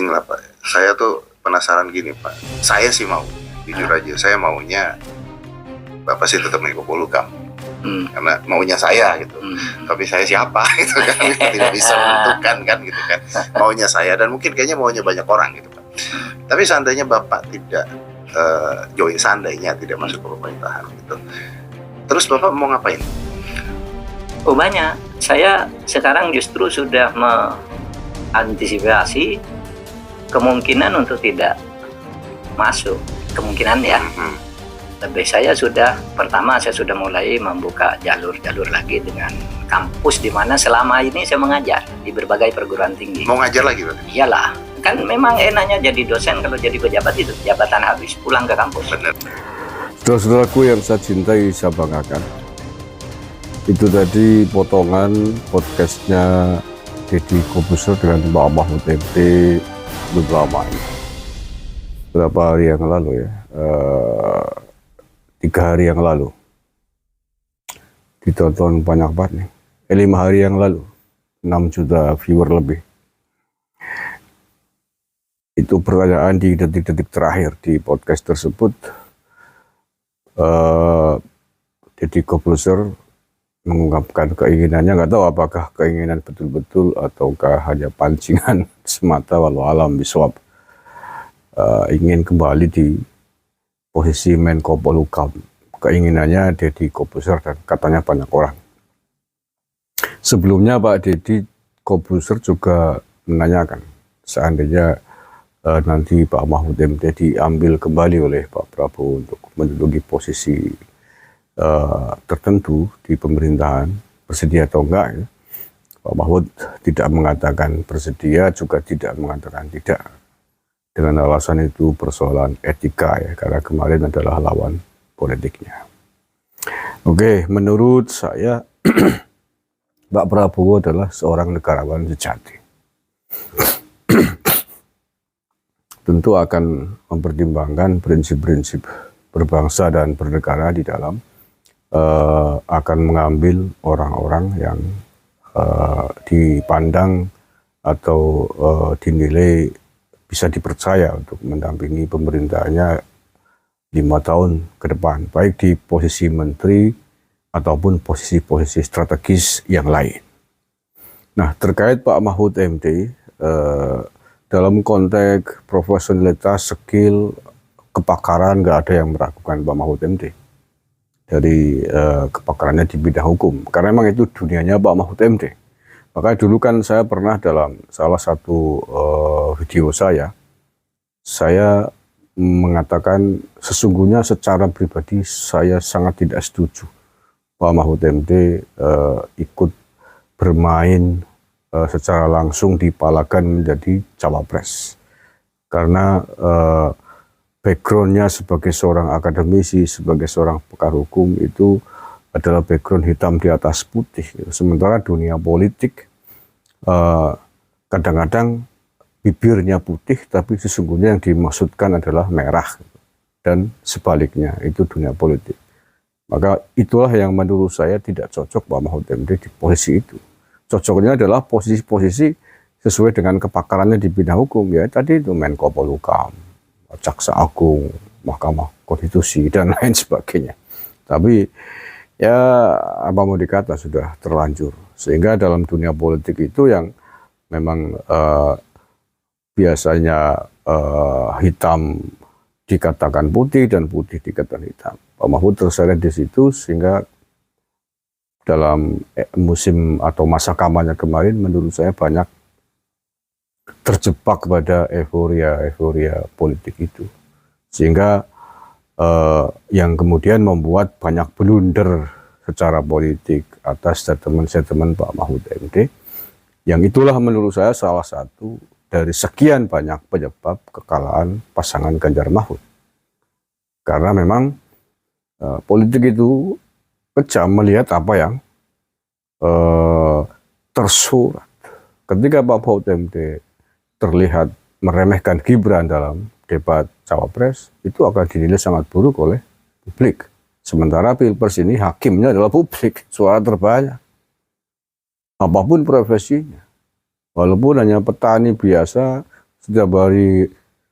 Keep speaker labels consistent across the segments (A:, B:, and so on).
A: lah Pak. Saya tuh penasaran gini Pak. Saya sih mau, jujur aja, saya maunya Bapak sih tetap Menko Polhukam. Karena maunya saya gitu. Tapi saya siapa gitu kan, kita tidak bisa menentukan kan gitu kan. Maunya saya dan mungkin kayaknya maunya banyak orang gitu Pak. Tapi seandainya Bapak tidak seandainya tidak masuk ke pemerintahan gitu, terus Bapak mau ngapain?
B: Oh banyak. Saya sekarang justru sudah mengantisipasi kemungkinan untuk tidak masuk. Kemungkinan ya. Lebih saya sudah mulai membuka jalur-jalur lagi dengan kampus di mana selama ini saya mengajar di berbagai perguruan tinggi.
A: Mau ngajar lagi berarti?
B: Iyalah. Kan memang enaknya jadi dosen, kalau jadi pejabat itu jabatan habis, pulang ke kampus.
A: Benar.
C: Saudara-saudaraku yang saya cintai, saya banggakan. Itu tadi potongan podcastnya Deddy Corbuzier dengan Pak Mahfud MD beberapa hari yang lalu ya, 3 hari yang lalu ditonton banyak banget nih, 5 hari yang lalu 6 juta viewer lebih. Itu pertanyaan di detik-detik terakhir di podcast tersebut. Deddy Corbuzier mengungkapkan keinginannya, nggak tahu apakah keinginan betul-betul ataukah hanya pancingan semata, walau alam bisawab, ingin kembali di posisi Menko Polhukam. Keinginannya Deddy Corbuzier dan katanya banyak orang. Sebelumnya Pak Deddy Corbuzier juga menanyakan seandainya nanti Pak Mahfud MD diambil kembali oleh Pak Prabowo untuk menduduki posisi tertentu di pemerintahan, bersedia atau enggak ya. Pak Mahfud tidak mengatakan bersedia, juga tidak mengatakan tidak, dengan alasan itu persoalan etika ya, karena kemarin adalah lawan politiknya. Oke, menurut saya Pak Prabowo adalah seorang negarawan sejati. Tentu akan mempertimbangkan prinsip-prinsip berbangsa dan bernegara di dalam akan mengambil orang-orang yang dipandang atau dinilai bisa dipercaya untuk mendampingi pemerintahnya 5 tahun ke depan, baik di posisi menteri ataupun posisi-posisi strategis yang lain. Nah, terkait Pak Mahfud MD, dalam konteks profesionalitas, skill, kepakaran, nggak ada yang meragukan Pak Mahfud MD dari kepakarannya di bidang hukum, karena memang itu dunianya Pak Mahfud MD. Makanya dulu kan saya pernah dalam salah satu video saya mengatakan sesungguhnya secara pribadi saya sangat tidak setuju Pak Mahfud MD ikut bermain secara langsung dipalakan menjadi cawapres, karena backgroundnya sebagai seorang akademisi, sebagai seorang pakar hukum itu adalah background hitam di atas putih. Sementara dunia politik kadang-kadang bibirnya putih tapi sesungguhnya yang dimaksudkan adalah merah, dan sebaliknya, itu dunia politik. Maka itulah yang menurut saya tidak cocok Pak Mahfud MD di posisi itu. Cocoknya adalah posisi-posisi sesuai dengan kepakarannya di bidang hukum, ya tadi itu Menko Polhukam, Jaksa Agung, Mahkamah Konstitusi, dan lain sebagainya. Tapi ya apa mau dikata, sudah terlanjur. Sehingga dalam dunia politik itu yang memang biasanya hitam dikatakan putih dan putih dikatakan hitam. Pak Mahfud terseret di situ, sehingga dalam musim atau masa kampanye kemarin menurut saya banyak terjebak pada euforia politik itu, sehingga yang kemudian membuat banyak blunder secara politik atas statement-statement Pak Mahfud MD, yang itulah menurut saya salah satu dari sekian banyak penyebab kekalahan pasangan Ganjar Mahfud. Karena memang politik itu kejam melihat apa yang tersurat. Ketika Pak Mahfud MD terlihat meremehkan Gibran dalam debat cawapres, itu akan dinilai sangat buruk oleh publik. Sementara Pilpres ini hakimnya adalah publik, suara terbanyak. Apapun profesinya, walaupun hanya petani biasa, setiap hari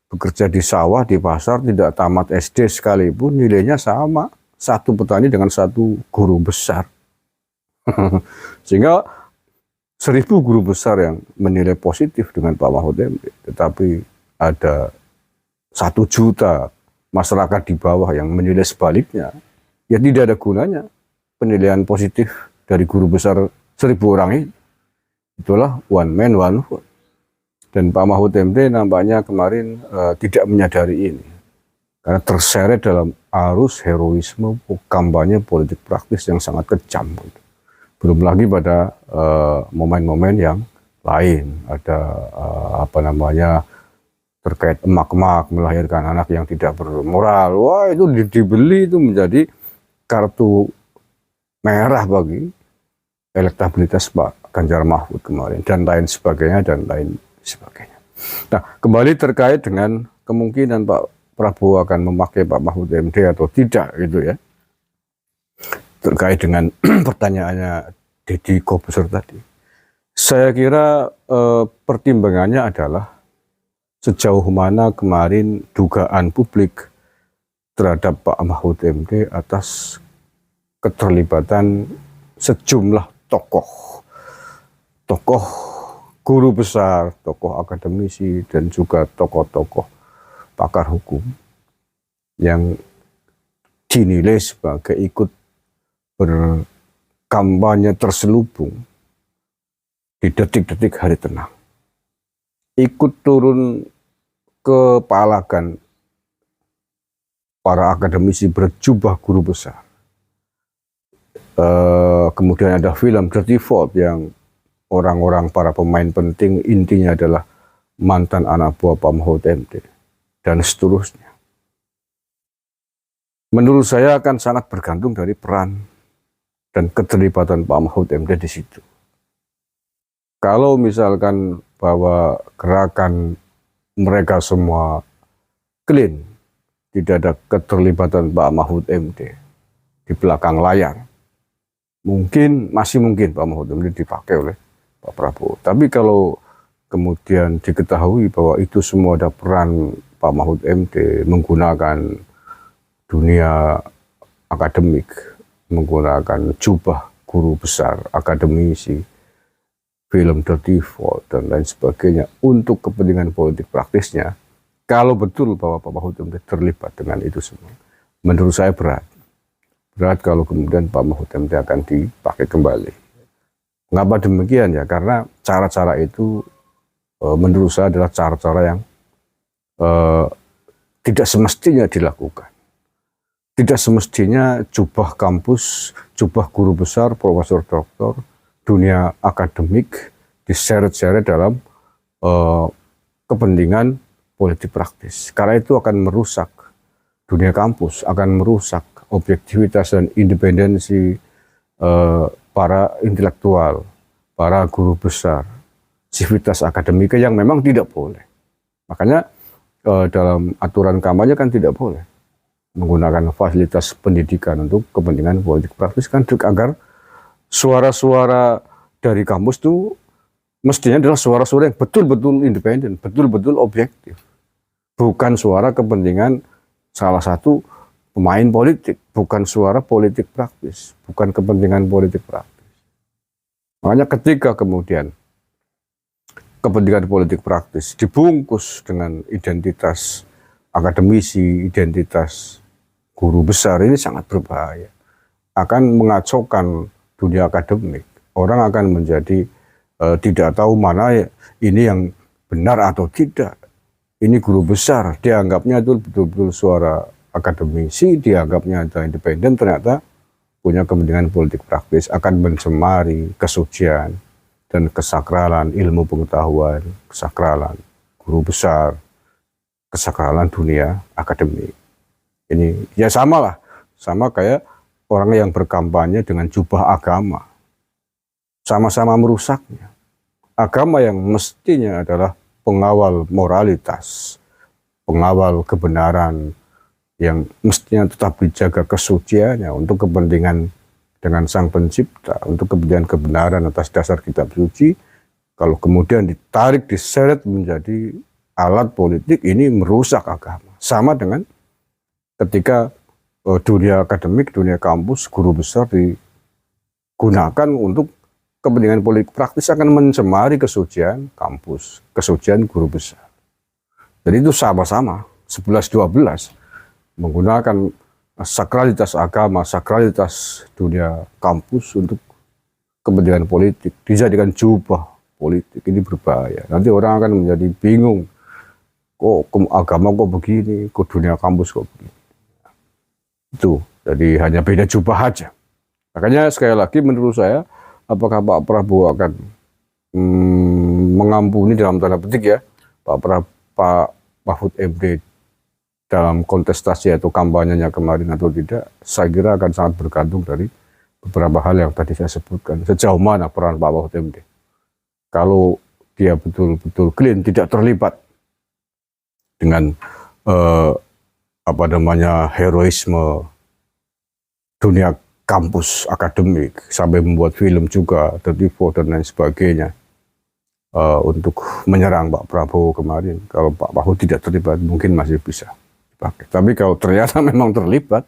C: bekerja di sawah, di pasar, tidak tamat SD sekalipun, nilainya sama. Satu petani dengan satu guru besar. Sehingga 1000 guru besar yang menilai positif dengan Pak Mahfud MD. Tetapi ada 1 juta masyarakat di bawah yang menilai sebaliknya. Ya tidak ada gunanya penilaian positif dari guru besar 1000 orang ini. Itulah one man, one vote. Dan Pak Mahfud MD nampaknya kemarin tidak menyadari ini. Karena terseret dalam arus heroisme kampanye politik praktis yang sangat kejam. Belum lagi pada momen-momen yang lain. Ada terkait emak-emak melahirkan anak yang tidak bermoral. Wah, itu dibeli itu menjadi kartu merah bagi elektabilitas Pak Ganjar Mahfud kemarin, dan lain sebagainya, dan lain sebagainya. Nah, kembali terkait dengan kemungkinan Pak Prabowo akan memakai Pak Mahfud MD atau tidak gitu ya. Terkait dengan pertanyaannya Deddy Kobuser tadi. Saya kira pertimbangannya adalah sejauh mana kemarin dugaan publik terhadap Pak Mahfud MD atas keterlibatan sejumlah tokoh guru besar, tokoh akademisi, dan juga tokoh-tokoh pakar hukum yang dinilai sebagai ikut berkampanye terselubung di detik-detik hari tenang, ikut turun ke palagan para akademisi berjubah guru besar. Kemudian ada film Dirty Vault yang orang-orang para pemain penting intinya adalah mantan anak buah Pak Mahfud MD dan seterusnya. Menurut saya akan sangat bergantung dari peran dan keterlibatan Pak Mahfud MD di situ. Kalau misalkan bahwa gerakan mereka semua clean, tidak ada keterlibatan Pak Mahfud MD di belakang layar, masih mungkin Pak Mahfud MD dipakai oleh Pak Prabowo. Tapi kalau kemudian diketahui bahwa itu semua ada peran Pak Mahfud MD menggunakan dunia akademik, menggunakan jubah guru besar, akademisi, film Dirty Vault, dan lain sebagainya untuk kepentingan politik praktisnya, kalau betul bahwa Pak Mahfud MD terlibat dengan itu semua, menurut saya berat kalau kemudian Pak Mahfud MD akan dipakai kembali. Mengapa demikian ya? Karena cara-cara itu menurut saya adalah cara-cara yang tidak semestinya dilakukan. Tidak semestinya jubah kampus, jubah guru besar, profesor doktor, dunia akademik diseret-seret dalam kepentingan politik praktis. Karena itu akan merusak dunia kampus, akan merusak objektivitas dan independensi para intelektual, para guru besar, sivitas akademika yang memang tidak boleh. Makanya dalam aturan kampanye kan tidak boleh menggunakan fasilitas pendidikan untuk kepentingan politik praktis, kan agar suara-suara dari kampus itu mestinya adalah suara-suara yang betul-betul independen, betul-betul objektif. Bukan suara kepentingan salah satu pemain politik, bukan suara politik praktis, bukan kepentingan politik praktis. Makanya ketika kemudian kepentingan politik praktis dibungkus dengan identitas akademisi, identitas guru besar, ini sangat berbahaya. Akan mengacaukan dunia akademik. Orang akan menjadi tidak tahu mana ini yang benar atau tidak. Ini guru besar, dianggapnya itu betul-betul suara akademisi, dianggapnya ada independen, ternyata punya kepentingan politik praktis, akan mencemari kesucian dan kesakralan ilmu pengetahuan, kesakralan guru besar, kesakralan dunia akademik. Ini ya sama kayak orang yang berkampanye dengan jubah agama, sama-sama merusaknya. Agama yang mestinya adalah pengawal moralitas, pengawal kebenaran, yang mestinya tetap dijaga kesuciannya untuk kepentingan dengan Sang Pencipta, untuk kepentingan kebenaran atas dasar kitab suci. Kalau kemudian ditarik, diseret menjadi alat politik ini merusak agama. Sama dengan ketika dunia akademik, dunia kampus, guru besar digunakan untuk kepentingan politik praktis akan mencemari kesucian kampus, kesucian guru besar. Jadi itu sama-sama 11-12 menggunakan sakralitas agama, sakralitas dunia kampus untuk kepentingan politik, dijadikan jubah politik. Ini berbahaya. Nanti orang akan menjadi bingung, kok agama kok begini, kok dunia kampus kok begini. Itu, jadi hanya beda jubah aja. Makanya sekali lagi menurut saya, apakah Pak Prabowo akan mengampuni dalam tanda petik ya Pak Mahfud MD dalam kontestasi atau kampanyenya kemarin atau tidak, saya kira akan sangat bergantung dari beberapa hal yang tadi saya sebutkan. Sejauh mana peran Pak Mahfud MD. Kalau dia betul-betul clean, tidak terlibat dengan heroisme dunia kampus akademik, sampai membuat film juga, tertipu dan lain sebagainya, untuk menyerang Pak Prabowo kemarin. Kalau Pak Mahfud tidak terlibat, mungkin masih bisa dipakai. Tapi kalau ternyata memang terlibat,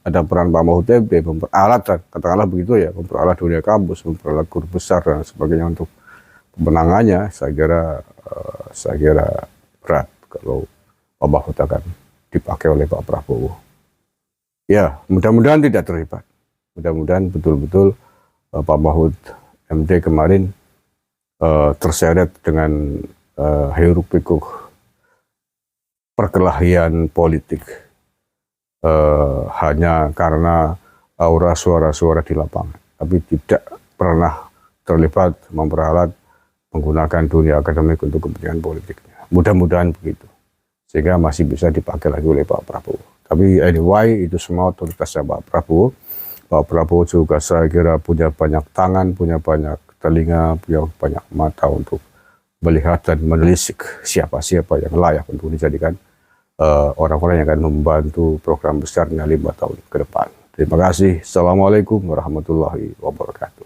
C: ada peran Pak Mahfud MD memperalat, katakanlah begitu ya, memperalat dunia kampus, memperalat guru besar dan sebagainya untuk pemenangannya, saya kira berat kalau Pak Mahfud akan dipakai oleh Pak Prabowo. Ya, mudah-mudahan tidak terlibat. Mudah-mudahan betul-betul Pak Mahfud MD kemarin terseret dengan hiruk pikuk perkelahian politik hanya karena aura suara-suara di lapangan, tapi tidak pernah terlibat memperalat menggunakan dunia akademik untuk kepentingan politiknya. Mudah-mudahan begitu, sehingga masih bisa dipakai lagi oleh Pak Prabowo. Tapi anyway, itu semua otoritasnya Pak Prabowo. Pak Prabowo juga saya kira punya banyak tangan, punya banyak telinga, punya banyak mata untuk melihat dan menelisik siapa-siapa yang layak untuk dijadikan orang-orang yang akan membantu program besarnya 5 tahun ke depan. Terima kasih. Assalamualaikum warahmatullahi wabarakatuh.